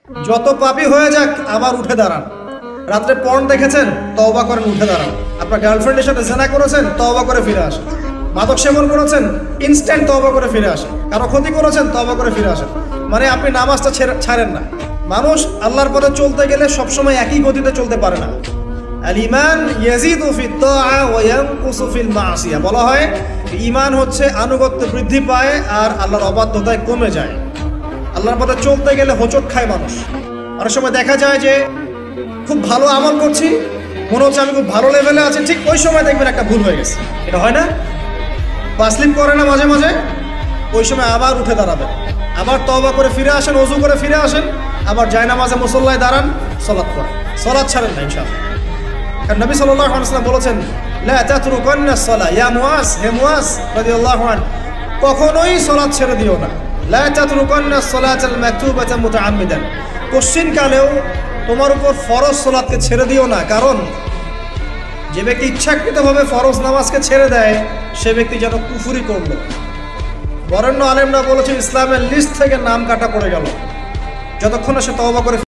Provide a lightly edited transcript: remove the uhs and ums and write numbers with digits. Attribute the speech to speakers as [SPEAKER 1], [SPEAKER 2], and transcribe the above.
[SPEAKER 1] যত পাপী হয়ে যাক আবার উঠে দাঁড়ান। রাত্রে পর্ন দেখেছেন, তওবা করেন, উঠে দাঁড়ান। আপনার গার্লফ্রেন্ডের সাথে জেনা করেছেন, তওবা করে ফিরে আসেন। মাদক সেবন করেছেন, ইনস্ট্যান্ট তওবা করে ফিরে আসেন। কারো ক্ষতি করেছেন, তওবা করে ফিরে আসেন। মানে আপনি নামাজটা ছাড়েন না। মানুষ আল্লাহর পথে চলতে গেলে সবসময় একই গতিতে চলতে পারে না। আল ঈমান ইয়াজিদু ফিত তাআ ওয়া ইয়ানকুসু ফিল মাসিয়া। বলা হয় ঈমান হচ্ছে আনুগত্য বৃদ্ধি পায় আর আল্লাহর অবাধ্যতায় কমে যায়। আল্লাহর পথে চলতে গেলে হোঁচট খায় মানুষ। অনেক সময় দেখা যায় যে খুব ভালো আমল করছি, মনে হচ্ছে আমি খুব ভালো লেভেলে আছি, ঠিক ওই সময় দেখবেন একটা ভুল হয়ে গেছে। এটা হয় না? বা স্লিপ করে না মাঝে মাঝে? ওই সময় আবার উঠে দাঁড়াবেন, আবার তওবা করে ফিরে আসেন, ওযু করে ফিরে আসেন, আবার জায়নামাজে মুসল্লায় দাঁড়ান, সালাত পড়েন। সালাত ছাড়েন না ইনশাআল্লাহ। কারণ নবী সাল্লাল্লাহু আলাইহি ওয়াসাল্লাম বলেছেন, লা তাতরুকান্না সালাহ ইয়া মুআজ, হে মুআজ রাদিয়াল্লাহু আনহু, কখনোই সালাত ছেড়ে দিও না। লা তাতরুকান্না সালাতাল মাকতুবাতা মুতাআম্মিদান, কোশ্চিনকালেও তোমার উপর ফরজ সালাতকে ছেড়ে দিও না। কারণ যে ব্যক্তি ইচ্ছাকৃতভাবে ফরজ নামাজকে ছেড়ে দেয় সে ব্যক্তি যেন কুফরি করলো। বরেণ্য আলেমরা বলেছে ইসলামের লিস্ট থেকে নাম কাটা পড়ে গেল যতক্ষণ সে তওবা করে